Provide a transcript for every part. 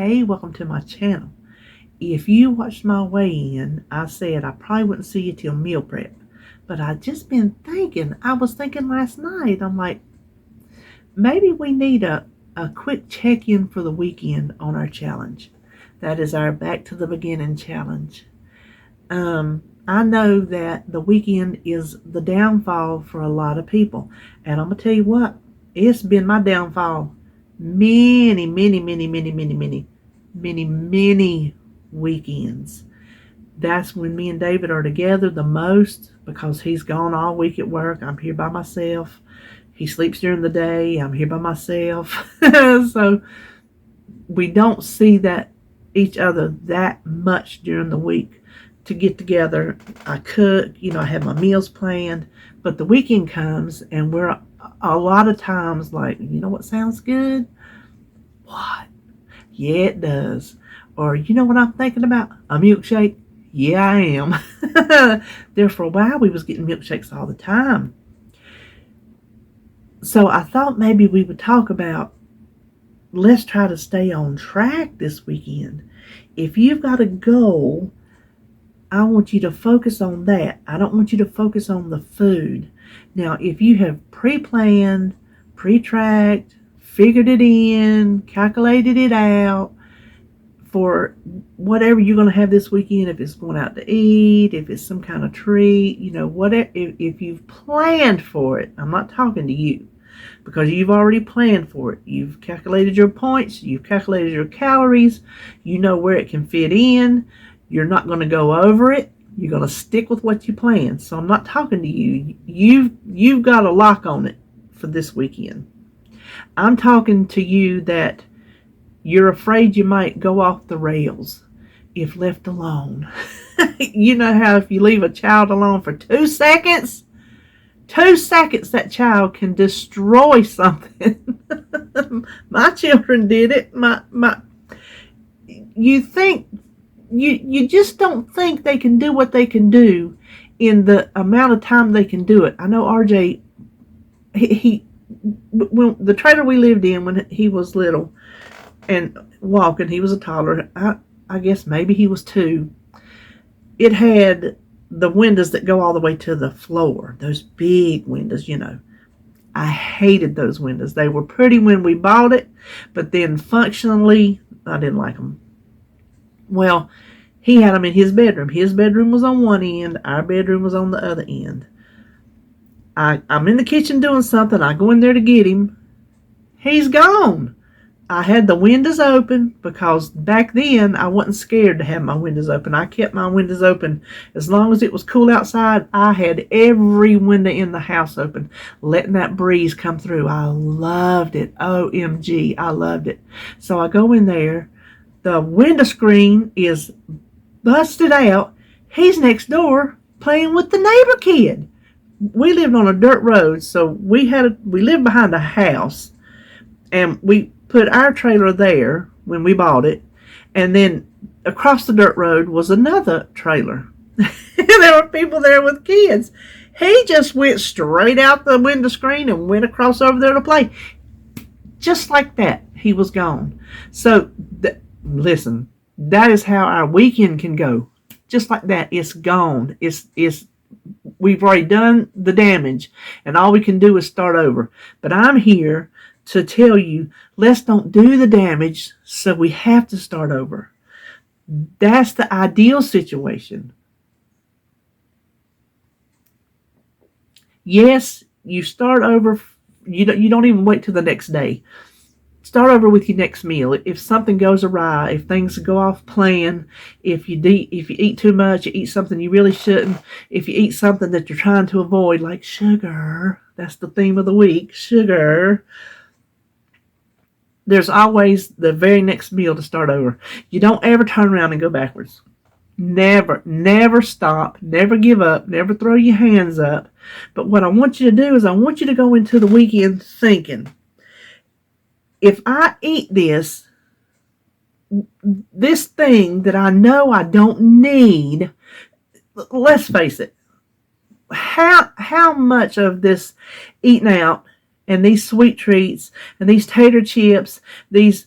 Hey, welcome to my channel. If you watched my weigh-in, I said I probably wouldn't see you till meal prep. But I just been thinking, I was thinking last night, I'm like, maybe we need a quick check-in for the weekend on our challenge. That is our Back to the Beginning challenge. I know that the weekend is the downfall for a lot of people. And I'm going to tell you what, it's been my downfall many weekends. That's when me and David are together the most because he's gone all week at work. I'm here by myself. He sleeps during the day. I'm here by myself. So we don't see each other that much during the week to get together. I cook, I have my meals planned, but the weekend comes and we're a lot of times like, you know what sounds good? What? Yeah, it does. Or, you know what I'm thinking about? A milkshake? Yeah, I am. There for a while, we was getting milkshakes all the time. So I thought maybe we would talk about, let's try to stay on track this weekend. If you've got a goal, I want you to focus on that. I don't want you to focus on the food. Now, if you have pre-planned, pre-tracked, figured it in, calculated it out for whatever you're going to have this weekend, if it's going out to eat, if it's some kind of treat, whatever, if you've planned for it, I'm not talking to you because you've already planned for it. You've calculated your points, you've calculated your calories, you know where it can fit in. You're not going to go over it. You're going to stick with what you plan. So I'm not talking to you. You've got a lock on it for this weekend. I'm talking to you that you're afraid you might go off the rails if left alone. You know how if you leave a child alone for 2 seconds, that child can destroy something. My children did it. You just don't think they can do what they can do in the amount of time they can do it. I know RJ, when the trailer we lived in when he was little and walking, he was a toddler. I guess maybe he was 2. It had the windows that go all the way to the floor. Those big windows, I hated those windows. They were pretty when we bought it, but then functionally, I didn't like them. Well, he had them in his bedroom. His bedroom was on one end. Our bedroom was on the other end. I'm in the kitchen doing something. I go in there to get him. He's gone. I had the windows open because back then I wasn't scared to have my windows open. I kept my windows open as long as it was cool outside. I had every window in the house open, letting that breeze come through. I loved it. OMG, I loved it. So I go in there. The window screen is busted out. He's next door playing with the neighbor kid. We lived on a dirt road, so we lived behind a house, and we put our trailer there when we bought it, and then across the dirt road was another trailer. There were people there with kids. He just went straight out the window screen and went across over there to play. Just like that, he was gone. So listen, that is how our weekend can go. Just like that, it's gone. We've already done the damage, and all we can do is start over. But I'm here to tell you, let's don't do the damage, so we have to start over. That's the ideal situation. Yes, you start over. You don't even wait till the next day. Start over with your next meal. If something goes awry, if things go off plan, if you eat too much, you eat something you really shouldn't, if you eat something that you're trying to avoid, like sugar, that's the theme of the week, sugar, there's always the very next meal to start over. You don't ever turn around and go backwards. Never stop, never give up, never throw your hands up. But what I want you to do is I want you to go into the weekend thinking, if I eat this thing that I know I don't need, let's face it, how much of this eating out and these sweet treats and these tater chips, these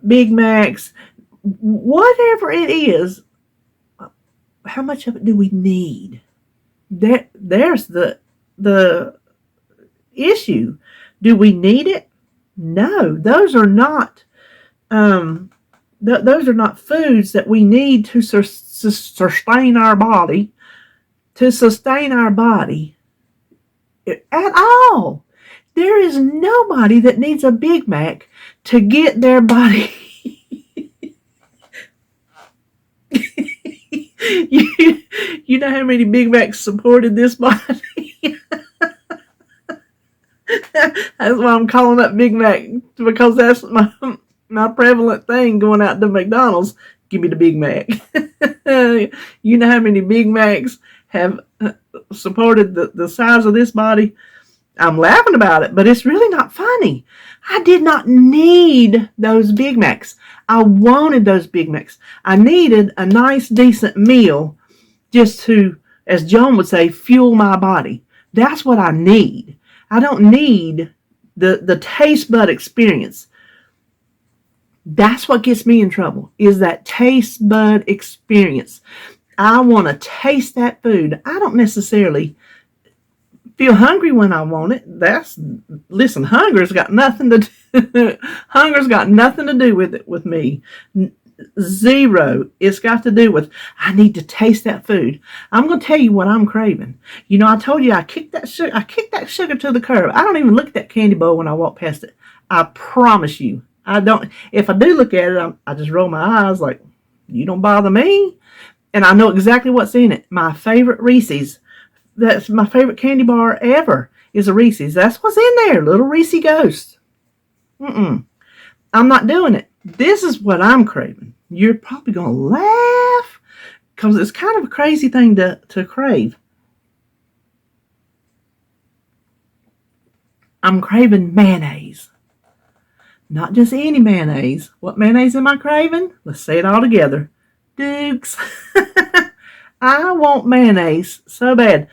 Big Macs, whatever it is, how much of it do we need? There's the issue. Do we need it? No, those are not um, those are not foods that we need to sustain our body. To sustain our body at all. There is nobody that needs a Big Mac to get their body. you know how many Big Macs supported this body? That's why I'm calling up Big Mac, because that's my prevalent thing going out to McDonald's. Give me the Big Mac. You know how many Big Macs have supported the size of this body? I'm laughing about it, but it's really not funny. I did not need those Big Macs. I wanted those Big Macs. I needed a nice, decent meal just to, as Joan would say, fuel my body. That's what I need. I don't need the taste bud experience. That's what gets me in trouble, is that taste bud experience. I want to taste that food. I don't necessarily feel hungry when I want it. Listen, hunger's got nothing to do with it with me. Zero. It's got to do with, I need to taste that food. I'm going to tell you what I'm craving. You know, I told you I kicked that sugar to the curb. I don't even look at that candy bowl when I walk past it. I promise you. I don't. If I do look at it, I just roll my eyes like, you don't bother me. And I know exactly what's in it. My favorite Reese's. That's my favorite candy bar ever, is a Reese's. That's what's in there, little Reese Ghost. I'm not doing it. This is what I'm craving. You're probably going to laugh, because it's kind of a crazy thing to crave. I'm craving mayonnaise. Not just any mayonnaise. What mayonnaise am I craving? Let's say it all together. Dukes. I want mayonnaise so bad.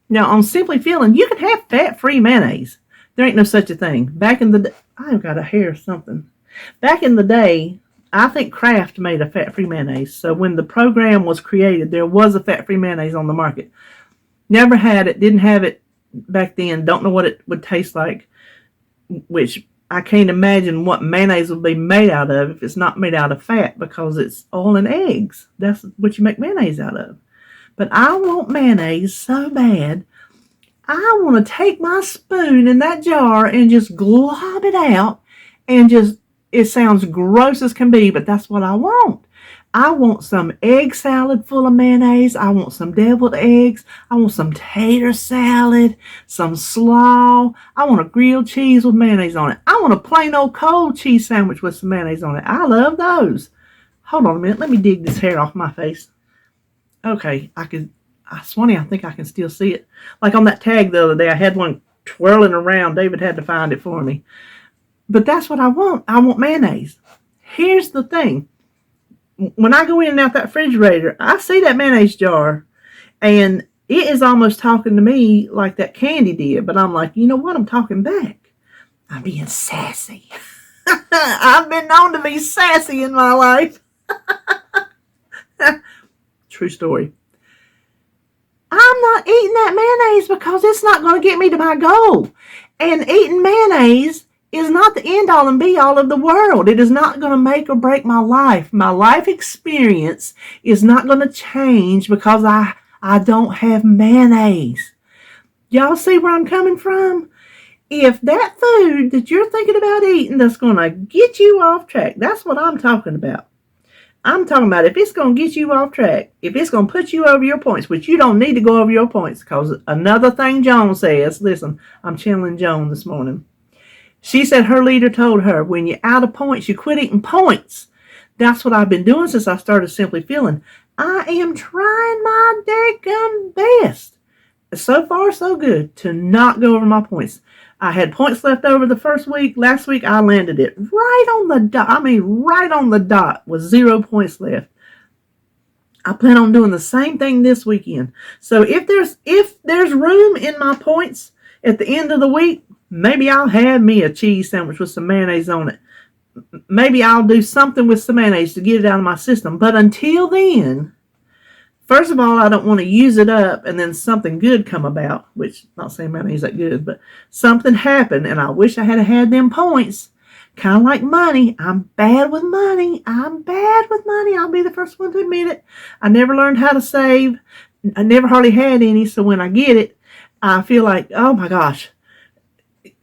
Now, on Simply Feeling, you can have fat-free mayonnaise. There ain't no such a thing. Back in the day, I've got to hear something. Back in the day, I think Kraft made a fat-free mayonnaise. So when the program was created, there was a fat-free mayonnaise on the market. Never had it, didn't have it back then. Don't know what it would taste like, which I can't imagine what mayonnaise would be made out of if it's not made out of fat, because it's oil and eggs. That's what you make mayonnaise out of. But I want mayonnaise so bad. I want to take my spoon in that jar and just glob it out, and just, it sounds gross as can be, but that's what I want. I want some egg salad full of mayonnaise. I want some deviled eggs. I want some tater salad, some slaw. I want a grilled cheese with mayonnaise on it. I want a plain old cold cheese sandwich with some mayonnaise on it. I love those. Hold on a minute. Let me dig this hair off my face. Okay, Swanee, I think I can still see it. Like on that tag the other day, I had one twirling around. David had to find it for me. But that's what I want. I want mayonnaise. Here's the thing. When I go in and out that refrigerator, I see that mayonnaise jar, and it is almost talking to me like that candy did. But I'm like, you know what? I'm talking back. I'm being sassy. I've been known to be sassy in my life. True story. I'm not eating that mayonnaise because it's not going to get me to my goal. And eating mayonnaise is not the end all and be all of the world. It is not going to make or break my life. My life experience is not going to change because I don't have mayonnaise. Y'all see where I'm coming from? If that food that you're thinking about eating that's going to get you off track, that's what I'm talking about. I'm talking about if it's going to get you off track, if it's going to put you over your points, which you don't need to go over your points, because another thing Joan says, listen, I'm channeling Joan this morning. She said her leader told her, when you're out of points, you quit eating points. That's what I've been doing since I started Simply Feeling. I am trying my daggum best. So far, so good to not go over my points. I had points left over the first week. Last week, I landed it right on the dot. I mean, right on the dot with 0 points left. I plan on doing the same thing this weekend. So if there's room in my points at the end of the week, maybe I'll have me a cheese sandwich with some mayonnaise on it. maybe I'll do something with some mayonnaise to get it out of my system. But until then, first of all, I don't want to use it up and then something good come about, which not saying mayonnaise that good, but something happened and I wish I had them points. Kind of like money. I'm bad with money. I'll be the first one to admit it. I never learned how to save. I never hardly had any, so when I get it, I feel like, oh my gosh,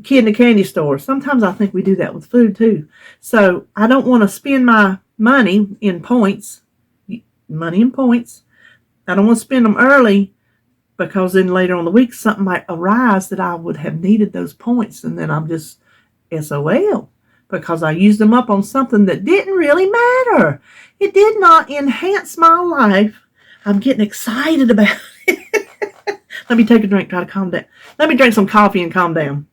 kid in a candy store. Sometimes I think we do that with food too. So I don't want to spend my money in points. Money in points. I don't want to spend them early because then later on the week something might arise that I would have needed those points, and then I'm just SOL because I used them up on something that didn't really matter. It did not enhance my life. I'm getting excited about it. Let me take a drink, try to calm down. Let me drink some coffee and calm down.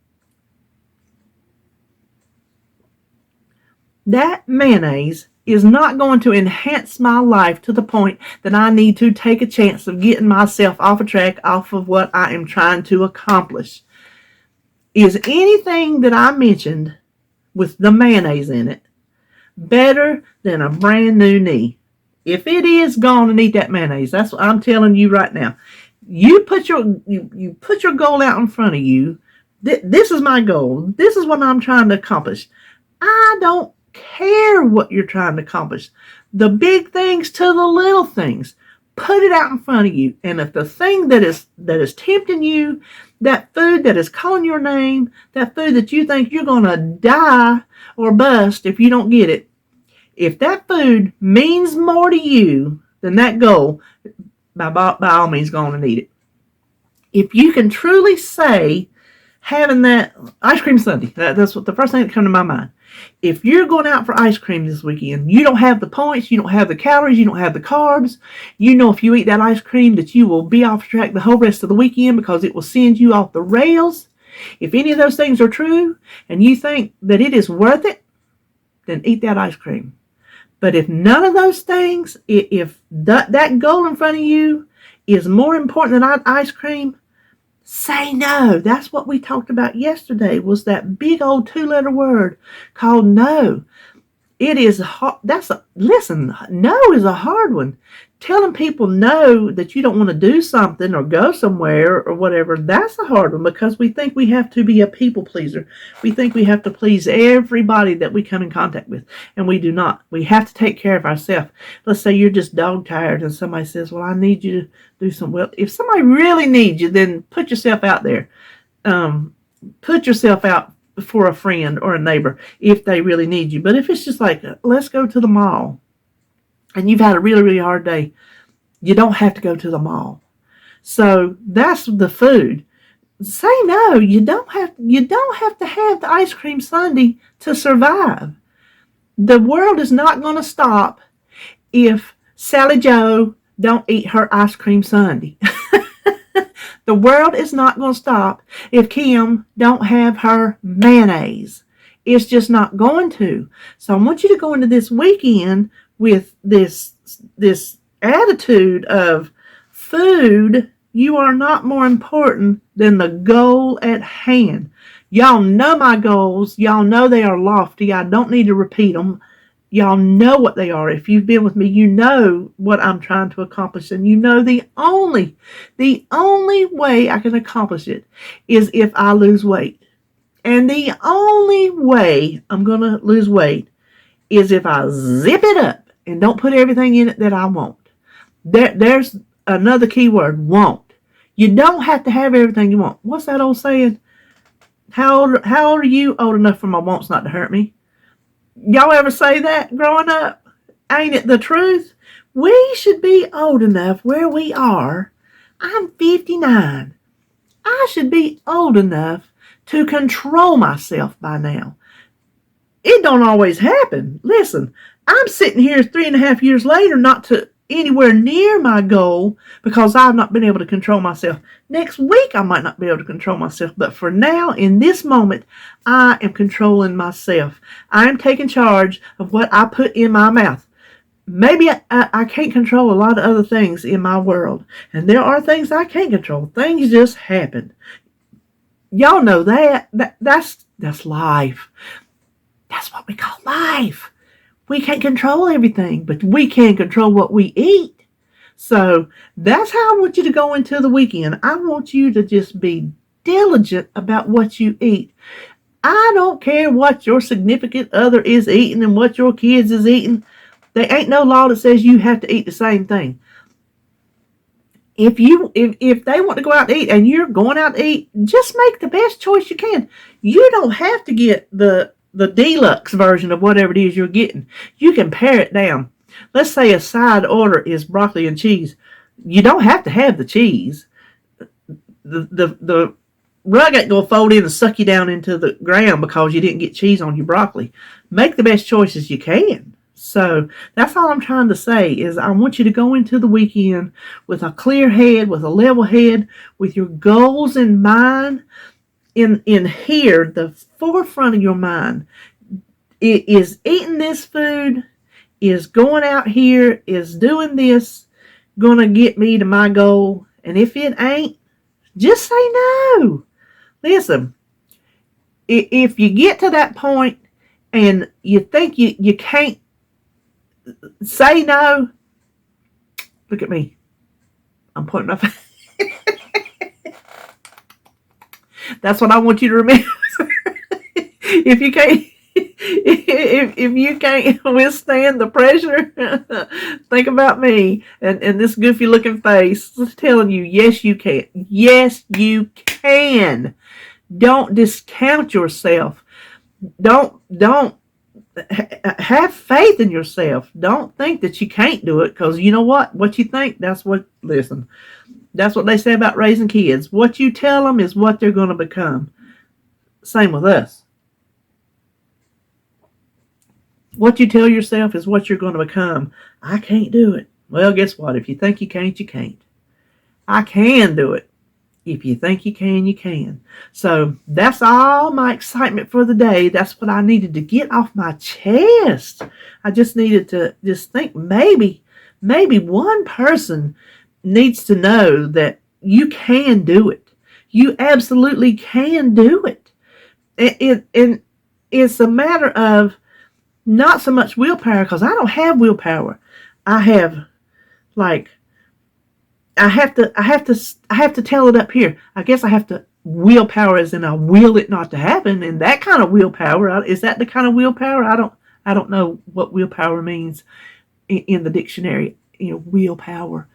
That mayonnaise is not going to enhance my life to the point that I need to take a chance of getting myself off a track, off of what I am trying to accomplish. Is anything that I mentioned with the mayonnaise in it better than a brand new knee? If it is, go on and eat that mayonnaise. That's what I'm telling you right now. You put your goal out in front of you. This is my goal. This is what I'm trying to accomplish. I don't care what you're trying to accomplish. The big things to the little things. Put it out in front of you. And if the thing that is tempting you, that food that is calling your name, that food that you think you're going to die or bust if you don't get it, if that food means more to you than that goal, by all means, go on and eat it. If you can truly say having that ice cream sundae, that's what the first thing that comes to my mind. If you're going out for ice cream this weekend, you don't have the points, you don't have the calories, you don't have the carbs. You know if you eat that ice cream that you will be off track the whole rest of the weekend because it will send you off the rails. If any of those things are true and you think that it is worth it, then eat that ice cream. But if none of those things, if that goal in front of you is more important than ice cream, say no. That's what we talked about yesterday, was that big old 2-letter word called no. It is hard. Listen, no is a hard one. Telling people no, that you don't want to do something or go somewhere or whatever, that's a hard one because we think we have to be a people pleaser. We think we have to please everybody that we come in contact with, and we do not. We have to take care of ourselves. Let's say you're just dog tired and somebody says, well, I need you to do something. Well, if somebody really needs you, then put yourself out there. Put yourself out for a friend or a neighbor if they really need you. But if it's just like, let's go to the mall, and you've had a really, really hard day, you don't have to go to the mall. So that's the food. Say no. You don't have to have the ice cream sundae to survive. The world is not going to stop if Sally Joe don't eat her ice cream sundae. The world is not going to stop if Kim don't have her mayonnaise. It's just not going to. So I want you to go into this weekend with this attitude of food. You are not more important than the goal at hand. Y'all know my goals. Y'all know they are lofty. I don't need to repeat them. Y'all know what they are. If you've been with me, you know what I'm trying to accomplish. And you know the only way I can accomplish it is if I lose weight. And the only way I'm going to lose weight is if I zip it up and don't put everything in it that I want. There's another key word, want. You don't have to have everything you want. What's that old saying? How old are you? Old enough for my wants not to hurt me. Y'all ever say that growing up? Ain't it the truth? We should be old enough where we are. I'm 59. I should be old enough to control myself by now. It don't always happen. Listen, I'm sitting here 3.5 years later, not to anywhere near my goal because I've not been able to control myself. Next week, I might not be able to control myself. But for now, in this moment, I am controlling myself. I am taking charge of what I put in my mouth. Maybe I can't control a lot of other things in my world. And there are things I can't control. Things just happen. Y'all know that. That's life. That's what we call life. We can't control everything, but we can control what we eat. So that's how I want you to go into the weekend. I want you to just be diligent about what you eat. I don't care what your significant other is eating and what your kids is eating. There ain't no law that says you have to eat the same thing. If they want to go out to eat and you're going out to eat, just make the best choice you can. You don't have to get the deluxe version of whatever it is you're getting. You can pare it down. Let's say a side order is broccoli and cheese. You don't have to have the cheese. The rug ain't gonna fold in and suck you down into the ground because you didn't get cheese on your broccoli. Make the best choices you can. So that's all I'm trying to say is I want you to go into the weekend with a clear head, with a level head, with your goals in mind. In here, the forefront of your mind, it is eating this food, is going out here, is doing this, gonna get me to my goal. And if it ain't, just say no. Listen, if you get to that point and you think you can't say no, look at me. I'm pointing my face. That's what I want you to remember. If you can't if you can't withstand the pressure, think about me and this goofy looking face telling you, yes, you can. Yes, you can. Don't discount yourself. Don't have faith in yourself. Don't think that you can't do it, because you know what you think, that's what they say about raising kids. What you tell them is what they're going to become. Same with us. What you tell yourself is what you're going to become. I can't do it. Well, guess what? If you think you can't, you can't. I can do it. If you think you can, you can. So that's all my excitement for the day. That's what I needed to get off my chest. I just needed to just think maybe one person needs to know that you can do it. You absolutely can do it. And it's a matter of not so much willpower, because I don't have willpower. I have I have to tell it up here. I guess I have to willpower as in I will it not to happen, and that kind of willpower, is that the kind of willpower? I don't know what willpower means in the dictionary. Willpower.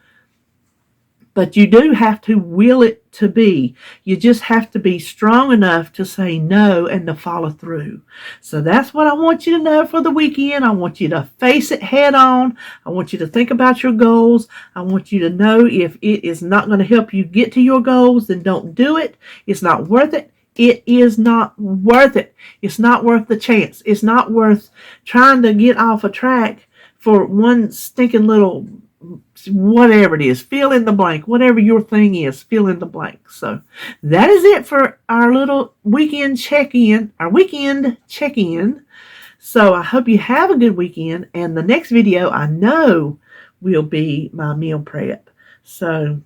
But you do have to will it to be. You just have to be strong enough to say no and to follow through. So that's what I want you to know for the weekend. I want you to face it head on. I want you to think about your goals. I want you to know if it is not going to help you get to your goals, then don't do it. It's not worth it. It is not worth it. It's not worth the chance. It's not worth trying to get off a track for one stinking little whatever it is. Fill in the blank. Whatever your thing is, fill in the blank. So that is it for our little weekend check-in, our weekend check-in. So I hope you have a good weekend, and the next video I know will be my meal prep. So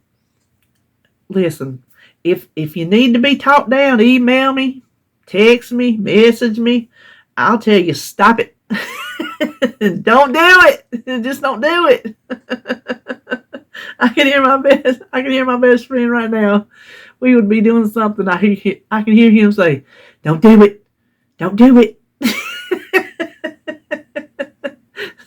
listen, if you need to be talked down, email me, text me, message me. I'll tell you, stop it. Don't do it. Just don't do it. I can hear my best friend right now. We would be doing something. I can hear him say, "Don't do it. Don't do it."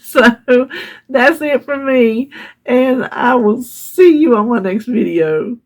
So that's it for me, and I will see you on my next video.